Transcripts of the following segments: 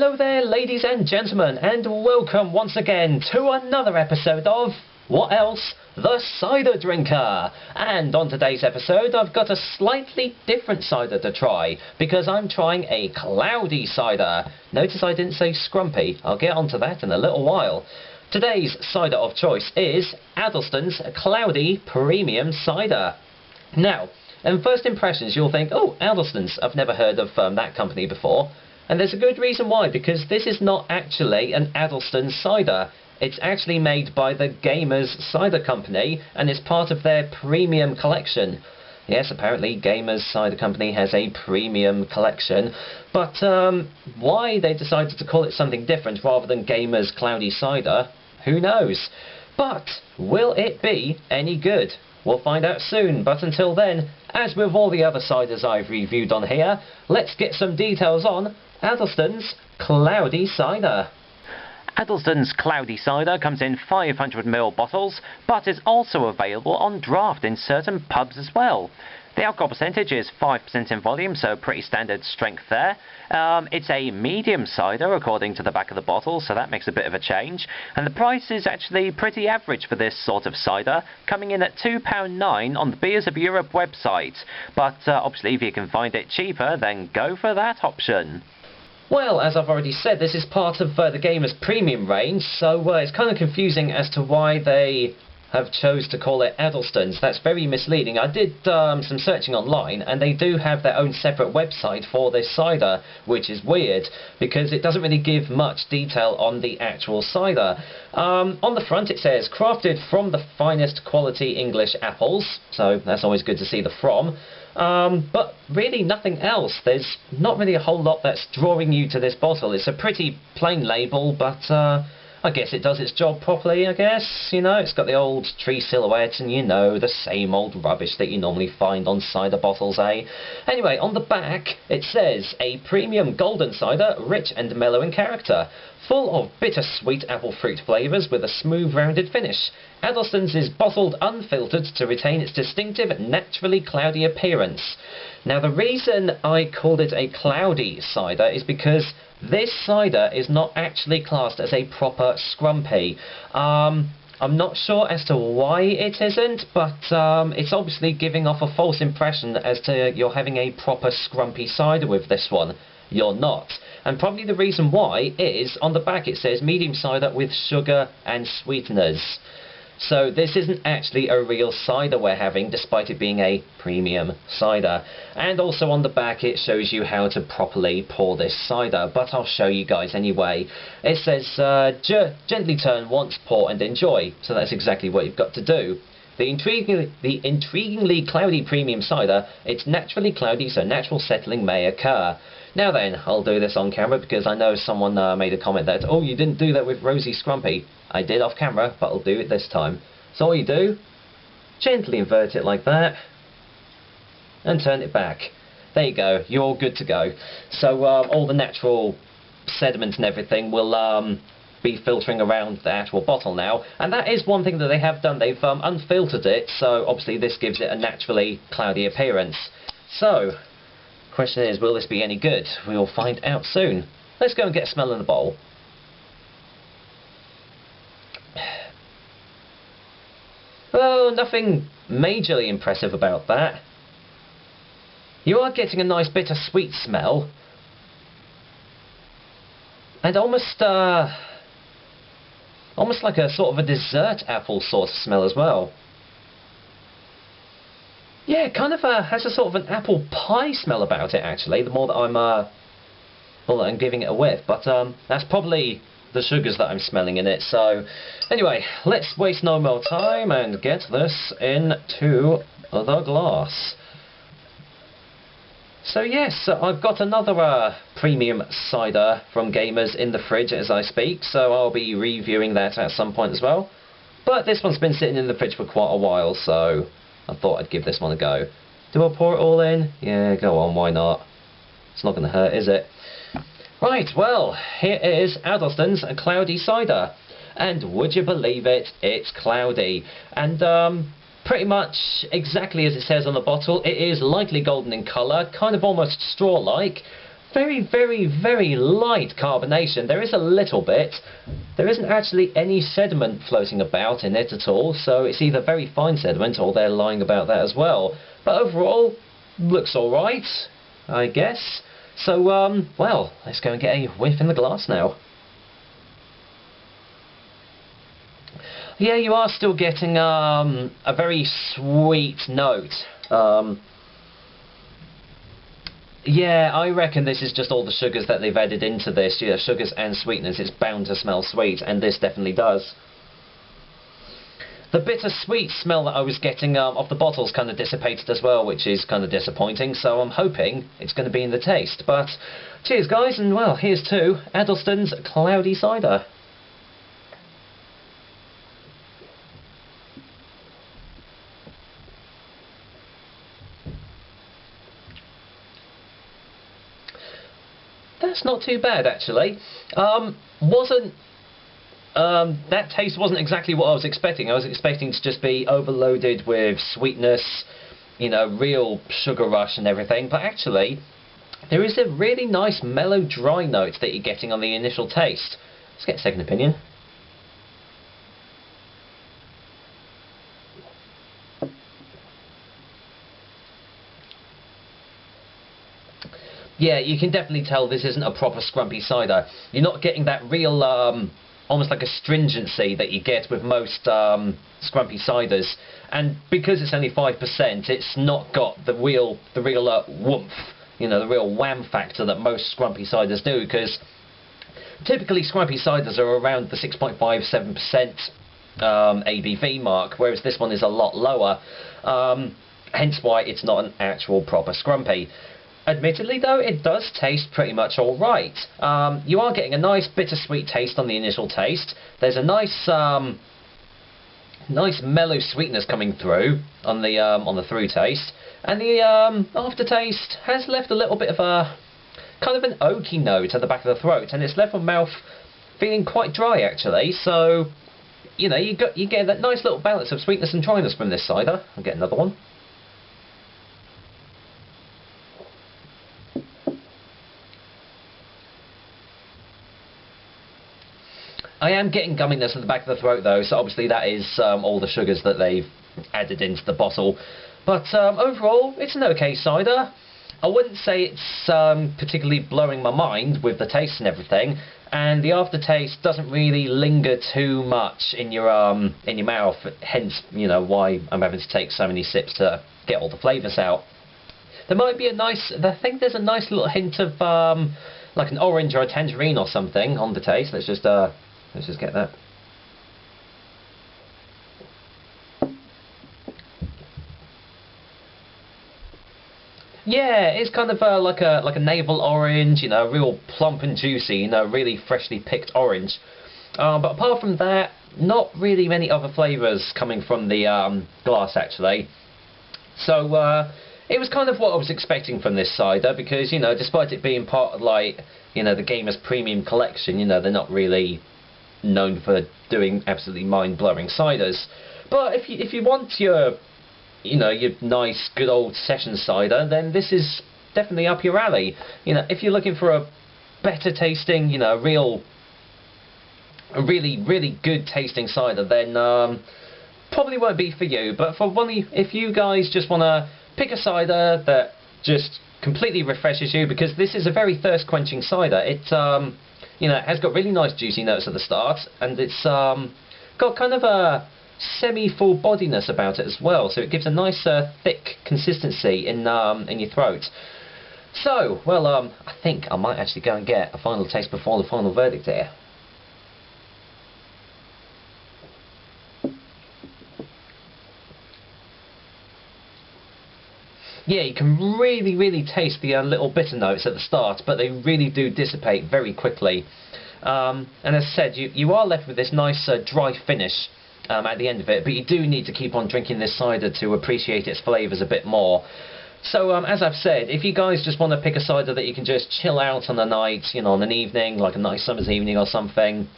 Hello there, ladies and gentlemen, and welcome once again to another episode of What Else? The Cider Drinker. And on today's episode, I've got a slightly different cider to try, because I'm trying a cloudy cider. Notice I didn't say scrumpy. I'll get onto that in a little while. Today's cider of choice is Addlestones Cloudy Premium Cider. Now, in first impressions, you'll think, oh, Addlestones, I've never heard of that company before. And there's a good reason why, because this is not actually an Addlestones cider. It's actually made by the Gaymers cider company, and is part of their premium collection. Yes, apparently Gaymers cider company has a premium collection, but why they decided to call it something different rather than Gaymers Cloudy Cider, who knows? But will it be any good? We'll find out soon, but until then, as with all the other ciders I've reviewed on here, let's get some details on Addlestones Cloudy Cider. Addlestones Cloudy Cider comes in 500ml bottles, but is also available on draft in certain pubs as well. The alcohol percentage is 5% in volume, so pretty standard strength there. It's a medium cider according to the back of the bottle, so that makes a bit of a change. And the price is actually pretty average for this sort of cider, coming in at £2.09 on the Beers of Europe website. But obviously if you can find it cheaper, then go for that option. Well, as I've already said, this is part of the Gaymers premium range, so it's kind of confusing as to why they have chose to call it Addlestones. That's very misleading. I did some searching online, and they do have their own separate website for this cider, which is weird, because it doesn't really give much detail on the actual cider. On the front it says, crafted from the finest quality English apples, so that's always good to see the from. But really nothing else. There's not really a whole lot that's drawing you to this bottle. It's a pretty plain label, but I guess it does its job properly, I guess. You know, it's got the old tree silhouette and, you know, the same old rubbish that you normally find on cider bottles, eh? Anyway, on the back, it says, a premium golden cider, rich and mellow in character, full of bittersweet apple fruit flavours with a smooth rounded finish. Addlestones is bottled unfiltered to retain its distinctive, naturally cloudy appearance. Now, the reason I called it a cloudy cider is because this cider is not actually classed as a proper scrumpy. I'm not sure as to why it isn't, but it's obviously giving off a false impression as to you're having a proper scrumpy cider with this one. You're not. And probably the reason why is, on the back it says medium cider with sugar and sweeteners. So this isn't actually a real cider we're having, despite it being a premium cider. And also on the back it shows you how to properly pour this cider, but I'll show you guys anyway. It says, gently turn once, pour and enjoy. So that's exactly what you've got to do. The intriguingly cloudy premium cider, it's naturally cloudy, so natural settling may occur. Now then, I'll do this on camera because I know someone made a comment that, oh, you didn't do that with Rosie Scrumpy. I did off camera, but I'll do it this time. So all you do, gently invert it like that, and turn it back. There you go, you're all good to go. So all the natural sediment and everything will be filtering around the actual bottle now, and that is one thing that they have done. They've unfiltered it, so obviously this gives it a naturally cloudy appearance. So, question is, will this be any good? We'll find out soon. Let's go and get a smell in the bowl. Well, nothing majorly impressive about that. You are getting a nice bittersweet smell, and almost like a sort of a dessert apple sort of smell as well. Yeah, it kind of has a sort of an apple pie smell about it, actually, the more that I'm giving it a whiff. But that's probably the sugars that I'm smelling in it. So anyway, let's waste no more time and get this into the glass. So yes, I've got another premium cider from Gaymers in the fridge as I speak, so I'll be reviewing that at some point as well. But this one's been sitting in the fridge for quite a while, so I thought I'd give this one a go. Do I pour it all in? Yeah, go on, why not? It's not going to hurt, is it? Right, well, here is Addlestones Cloudy Cider. And would you believe it, it's cloudy. And pretty much exactly as it says on the bottle, it is lightly golden in colour, kind of almost straw-like. very, very, very light carbonation. There is a little bit. There isn't actually any sediment floating about in it at all, so it's either very fine sediment or they're lying about that as well. But overall, looks alright, I guess. So, well, let's go and get a whiff in the glass now. Yeah, you are still getting a very sweet note. Yeah, I reckon this is just all the sugars that they've added into this. Yeah, sugars and sweetness. It's bound to smell sweet, and this definitely does. The bittersweet smell that I was getting off the bottles kind of dissipated as well, which is kind of disappointing, so I'm hoping it's going to be in the taste. But cheers, guys, and well, here's to Addlestones Cloudy Cider. That's not too bad, actually. That taste wasn't exactly what I was expecting. I was expecting to just be overloaded with sweetness, you know, real sugar rush and everything. But actually, there is a really nice mellow dry note that you're getting on the initial taste. Let's get a second opinion. Yeah, you can definitely tell this isn't a proper scrumpy cider. You're not getting that real, almost like astringency that you get with most scrumpy ciders. And because it's only 5%, it's not got the real woomph, you know, the real wham factor that most scrumpy ciders do. Because typically scrumpy ciders are around the 6.5–7% ABV mark, whereas this one is a lot lower. Hence why it's not an actual proper scrumpy. Admittedly, though, it does taste pretty much alright. You are getting a nice bittersweet taste on the initial taste. There's a nice mellow sweetness coming through on the through taste, and the aftertaste has left a little bit of a kind of an oaky note at the back of the throat, and it's left my mouth feeling quite dry actually. So, you know, you get that nice little balance of sweetness and dryness from this cider. I'll get another one. I am getting gumminess at the back of the throat though, so obviously that is all the sugars that they've added into the bottle. But overall, it's an okay cider. I wouldn't say it's particularly blowing my mind with the taste and everything, and the aftertaste doesn't really linger too much in your mouth. Hence, you know, why I'm having to take so many sips to get all the flavours out. There might be a nice, I think there's a nice little hint of like an orange or a tangerine or something on the taste. Let's just get that. Yeah, it's kind of like a navel orange, you know, real plump and juicy, you know, really freshly picked orange. But apart from that, not really many other flavours coming from the glass actually. So it was kind of what I was expecting from this cider, because, you know, despite it being part of, like, you know, the Gaymers premium collection, you know, they're not really known for doing absolutely mind-blowing ciders. But if you want your, you know, your nice good old session cider, then this is definitely up your alley. You know, if you're looking for a better tasting, you know, a really good tasting cider, then probably won't be for you. But for one, if you guys just want to pick a cider that just completely refreshes you, because this is a very thirst quenching cider. It you know, it has got really nice juicy notes at the start, and it's got kind of a semi-full bodiness about it as well, so it gives a nice thick consistency in your throat. So, well, I think I might actually go and get a final taste before the final verdict here. Yeah, you can really taste the little bitter notes at the start, but they really do dissipate very quickly. And as I said, you are left with this nice dry finish at the end of it, but you do need to keep on drinking this cider to appreciate its flavours a bit more. So, as I've said, if you guys just want to pick a cider that you can just chill out on a night, you know, on an evening, like a nice summer's evening or something,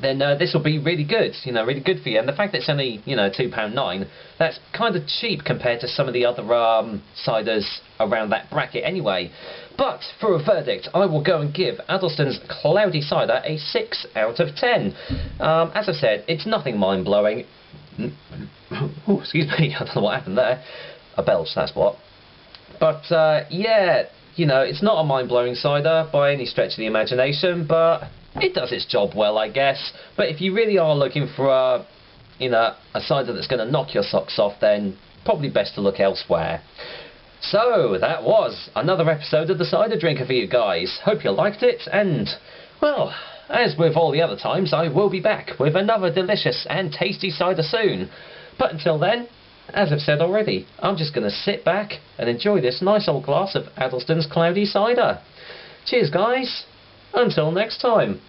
then this will be really good, you know, really good for you. And the fact that it's only, you know, £2.9, that's kind of cheap compared to some of the other ciders around that bracket anyway. But for a verdict, I will go and give Addlestones Cloudy Cider a 6 out of 10. As I said, it's nothing mind-blowing. Oh, excuse me, I don't know what happened there. A belch, that's what. But yeah, you know, it's not a mind-blowing cider by any stretch of the imagination, but it does its job well, I guess. But if you really are looking for a, you know, a cider that's going to knock your socks off, then probably best to look elsewhere. So that was another episode of The Cider Drinker for you guys. Hope you liked it, and well, as with all the other times, I will be back with another delicious and tasty cider soon. But until then, as I've said already, I'm just going to sit back and enjoy this nice old glass of Addlestones Cloudy Cider. Cheers guys, until next time.